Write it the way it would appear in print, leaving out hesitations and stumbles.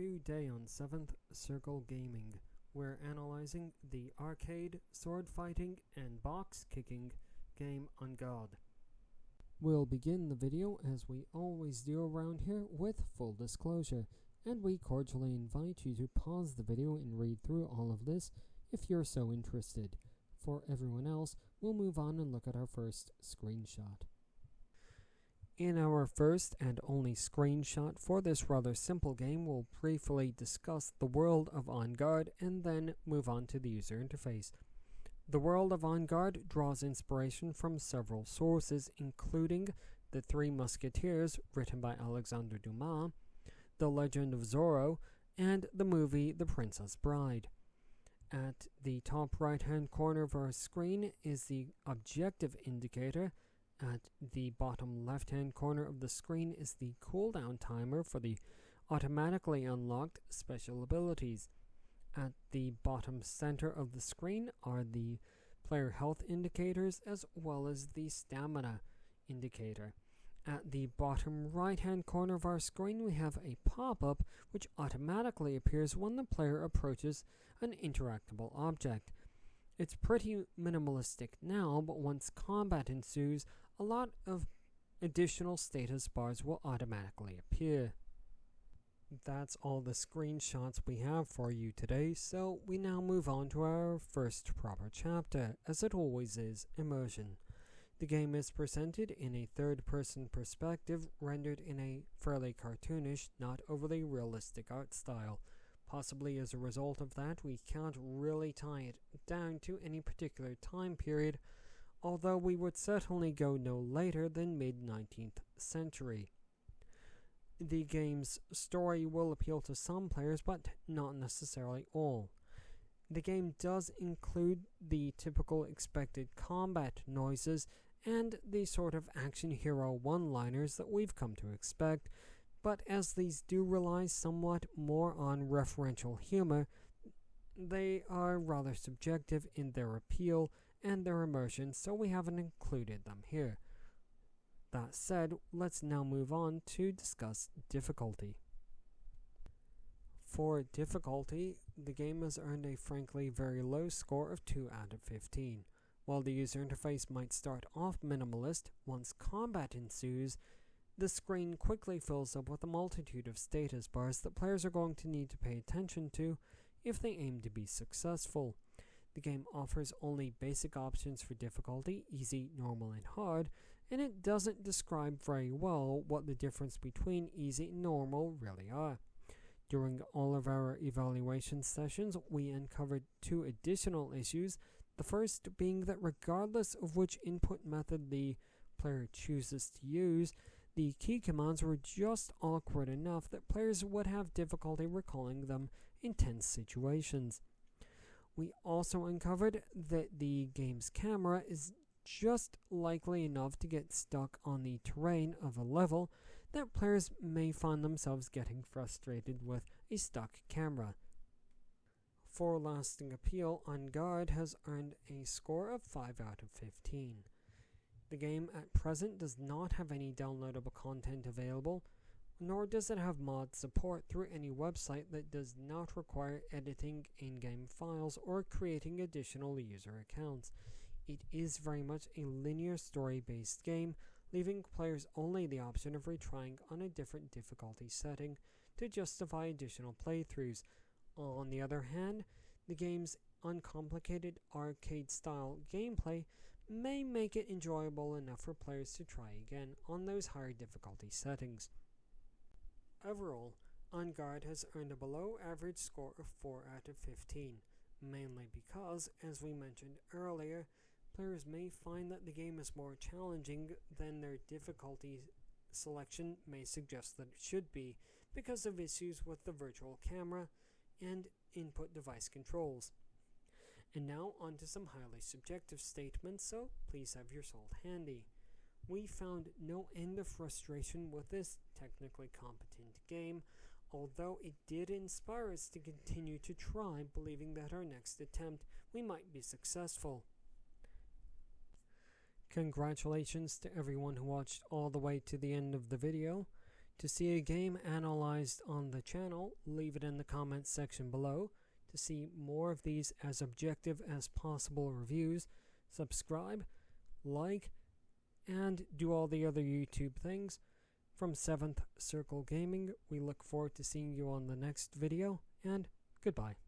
Today on 7th Circle Gaming, we're analyzing the arcade, sword fighting, and box kicking game En Garde. We'll begin the video, as we always do around here, with full disclosure, and we cordially invite you to pause the video and read through all of this if you're so interested. For everyone else, we'll move on and look at our first screenshot. In our first and only screenshot for this rather simple game, we'll briefly discuss the world of En Garde and then move on to the user interface. The world of En Garde draws inspiration from several sources, including The Three Musketeers, written by Alexandre Dumas, The Legend of Zorro, and the movie The Princess Bride. At the top right-hand corner of our screen is the objective indicator. At the bottom left-hand corner of the screen is the cooldown timer for the automatically unlocked special abilities. At the bottom center of the screen are the player health indicators as well as the stamina indicator. At the bottom right-hand corner of our screen we have a pop-up which automatically appears when the player approaches an interactable object. It's pretty minimalistic now, but once combat ensues, a lot of additional status bars will automatically appear. That's all the screenshots we have for you today, so we now move on to our first proper chapter, as it always is, immersion. The game is presented in a third-person perspective, rendered in a fairly cartoonish, not overly realistic art style. Possibly as a result of that, we can't really tie it down to any particular time period, although we would certainly go no later than mid-19th century. The game's story will appeal to some players, but not necessarily all. The game does include the typical expected combat noises and the sort of action hero one-liners that we've come to expect, but as these do rely somewhat more on referential humor, they are rather subjective in their appeal and their immersion, so we haven't included them here. That said, let's now move on to discuss difficulty. For difficulty, the game has earned a frankly very low score of 2 out of 15. While the user interface might start off minimalist, once combat ensues, the screen quickly fills up with a multitude of status bars that players are going to need to pay attention to if they aim to be successful. The game offers only basic options for difficulty, easy, normal, and hard, and it doesn't describe very well what the difference between easy and normal really are. During all of our evaluation sessions, we uncovered 2 additional issues, the first being that regardless of which input method the player chooses to use, the key commands were just awkward enough that players would have difficulty recalling them in tense situations. We also uncovered that the game's camera is just likely enough to get stuck on the terrain of a level that players may find themselves getting frustrated with a stuck camera. For lasting appeal, En Garde has earned a score of 5 out of 15. The game at present does not have any downloadable content available, nor does it have mod support through any website that does not require editing in-game files or creating additional user accounts. It is very much a linear story-based game, leaving players only the option of retrying on a different difficulty setting to justify additional playthroughs. On the other hand, the game's uncomplicated arcade-style gameplay may make it enjoyable enough for players to try again on those higher difficulty settings. Overall, En Garde has earned a below-average score of 4 out of 15, mainly because, as we mentioned earlier, players may find that the game is more challenging than their difficulty selection may suggest that it should be, because of issues with the virtual camera and input device controls. And now on to some highly subjective statements, so please have your salt handy. We found no end of frustration with this technically competent game, although it did inspire us to continue to try, believing that our next attempt we might be successful. Congratulations to everyone who watched all the way to the end of the video. To see a game analyzed on the channel, leave it in the comments section below. To see more of these as objective as possible reviews, subscribe, like, and do all the other YouTube things. From 7th Circle Gaming, we look forward to seeing you on the next video, and goodbye.